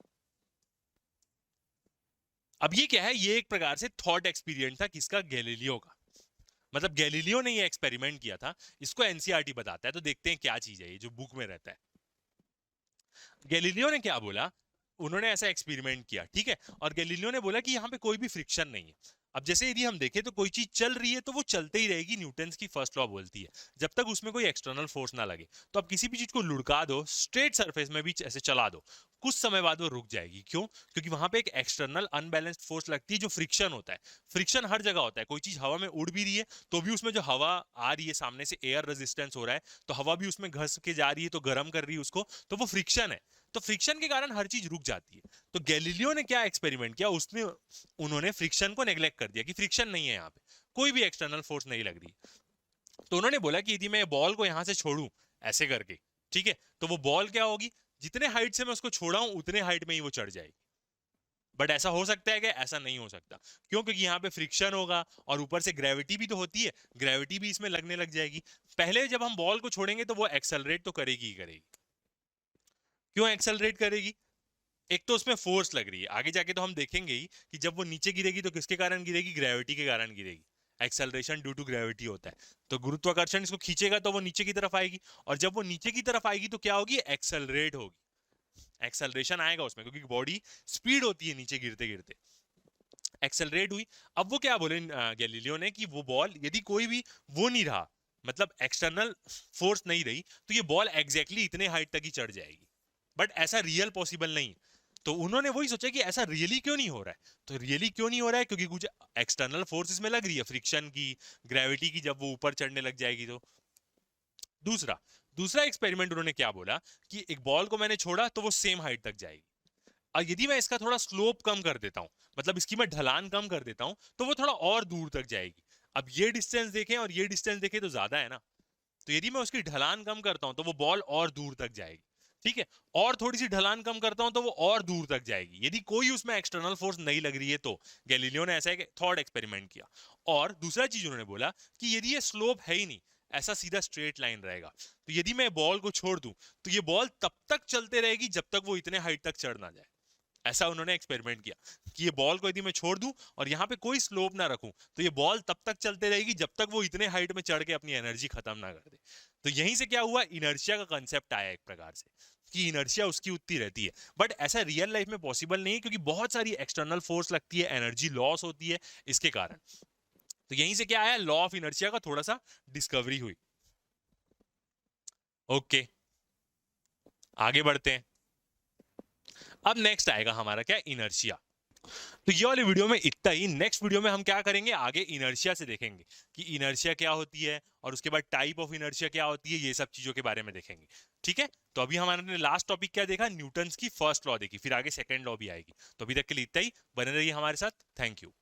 अब ये क्या है, ये एक प्रकार से थॉट एक्सपीरियंस था किसका, गैलीलियो का। मतलब गैलीलियो ने ये एक्सपेरिमेंट किया था, इसको एनसीईआरटी बताता है। तो देखते हैं क्या चीज है ये जो बुक में रहता है। गैलीलियो ने क्या बोला, उन्होंने ऐसा एक्सपेरिमेंट किया, ठीक है, और गैलीलियो ने बोला कि यहाँ पे कोई भी फ्रिक्शन नहीं है। अब जैसे यदि हम देखें तो कोई चीज चल रही है तो वो चलते ही रहेगी, न्यूटन की फर्स्ट लॉ बोलती है, जब तक उसमें कोई एक्सटर्नल फोर्स ना लगे। तो आप किसी भी चीज को लुढ़का दो, स्ट्रेट सरफेस में भी ऐसे चला दो, कुछ समय बाद वो रुक जाएगी। क्यों? क्योंकि वहां पे एक एक्सटर्नल अनबैलेंस्ड फोर्स लगती है जो फ्रिक्शन होता है। फ्रिक्शन हर जगह होता है, कोई चीज हवा में उड़ भी रही है तो भी उसमें जो हवा आ रही है सामने से, एयर रेजिस्टेंस हो रहा है, तो हवा भी उसमें घस के जा रही है, तो गर्म कर रही है उसको, तो वो फ्रिक्शन है। तो फ्रिक्शन के कारण हर चीज रुक जाती है। तो गैलीलियो ने क्या एक्सपेरिमेंट किया, उसने उन्होंने फ्रिक्शन को नेग्लेक्ट कर दिया कि फ्रिक्शन नहीं है यहाँ पे, कोई भी एक्सटर्नल फोर्स नहीं लग रही। तो उन्होंने बोला कि यदि मैं बॉल को यहां से छोड़ूं ऐसे करके, ठीक है, तो वो बॉल क्या होगी, जितने हाइट से मैं उसको छोड़ा हूं उतने हाइट में ही वो चढ़ जाएगी। बट ऐसा हो सकता है कि ऐसा नहीं हो सकता। क्यों? क्योंकि यहाँ पे फ्रिक्शन होगा और ऊपर से ग्रेविटी भी तो होती है, ग्रेविटी भी इसमें लगने लग जाएगी। पहले जब हम बॉल को छोड़ेंगे तो वो एक्सेलरेट तो करेगी ही करेगी। क्यों एक्सेलरेट करेगी? एक तो उसमें फोर्स लग रही है, आगे जाके तो हम देखेंगे ही कि जब वो नीचे गिरेगी तो किसके कारण गिरेगी, ग्रेविटी के कारण गिरेगी। एक्सेलरेशन ड्यू टू ग्रेविटी होता है। तो गुरुत्वाकर्षण इसको खींचेगा तो वो नीचे की तरफ आएगी, और जब वो नीचे की तरफ आएगी तो क्या होगी, एक्सेलरेट होगी, एक्सेलरेशन आएगा उसमें, क्योंकि बॉडी स्पीड होती है नीचे गिरते गिरते, एक्सेलरेट हुई। अब वो क्या बोले गैलीलियो ने कि वो बॉल यदि कोई भी वो नहीं रहा, मतलब एक्सटर्नल फोर्स नहीं रही, तो ये बॉल एग्जैक्टली इतने हाइट तक ही चढ़ जाएगी। बट ऐसा रियल पॉसिबल नहीं। तो उन्होंने वही सोचा कि ऐसा रियली क्यों नहीं हो रहा है। तो रियली क्यों नहीं हो रहा है, क्योंकि कुछ एक्सटर्नल फोर्स इसमें लग रही है, फ्रिक्शन की, ग्रेविटी की, जब वो ऊपर चढ़ने लग जाएगी तो। दूसरा दूसरा एक्सपेरिमेंट उन्होंने क्या बोला कि एक बॉल को मैंने छोड़ा तो वो सेम हाइट तक जाएगी, और यदि मैं इसका थोड़ा स्लोप कम कर देता हूं, मतलब इसकी मैं ढलान कम कर देता हूं, तो वो थोड़ा और दूर तक जाएगी। अब ये डिस्टेंस देखें और ये डिस्टेंस देखें तो ज्यादा है ना। तो यदि मैं उसकी ढलान कम करता हूं तो वो बॉल और दूर तक जाएगी, ठीक है, और थोड़ी सी ढलान कम करता हूं तो वो और दूर तक जाएगी, यदि कोई उसमें एक्सटर्नल फोर्स नहीं लग रही है तो। गैलीलियो ने ऐसा एक थॉट एक्सपेरिमेंट किया। और दूसरा चीज उन्होंने बोला कि यदि ये स्लोप है ही नहीं, ऐसा सीधा स्ट्रेट लाइन रहेगा, तो यदि मैं बॉल को छोड़ दूं तो ये बॉल तब तक चलते रहेगी जब तक वो इतने हाइट तक चढ़ ना जाए। ऐसा उन्होंने एक्सपेरिमेंट किया कि ये बॉल को यदि मैं छोड़ दूं और यहाँ पे कोई स्लोप ना रखूं तो ये बॉल तब तक चलते रहेगी जब तक वो इतने हाइट में चढ़ के अपनी एनर्जी खत्म ना कर दे। तो यहीं से क्या हुआ, इनर्शिया का कंसेप्ट आया एक प्रकार से, कि इनर्शिया उसकी उतनी रहती है। बट ऐसा रियल लाइफ में पॉसिबल नहीं है, क्योंकि बहुत सारी एक्सटर्नल फोर्स लगती है, एनर्जी लॉस होती है इसके कारण। तो यहीं से क्या आया, लॉ ऑफ इनर्शिया का थोड़ा सा डिस्कवरी हुई। ओके, आगे बढ़ते हैं। अब नेक्स्ट आएगा हमारा क्या, इनर्शिया। तो ये वाली वीडियो में इतना ही। नेक्स्ट वीडियो में हम क्या करेंगे, आगे इनर्शिया से देखेंगे कि इनर्शिया क्या होती है, और उसके बाद टाइप ऑफ इनर्शिया क्या होती है, ये सब चीजों के बारे में देखेंगे। ठीक है, तो अभी हमारे लास्ट टॉपिक क्या देखा, न्यूटन की फर्स्ट लॉ देखी, फिर आगे सेकंड लॉ भी आएगी। तो अभी तक के लिए इतना ही, बने रहिए हमारे साथ। Thank you.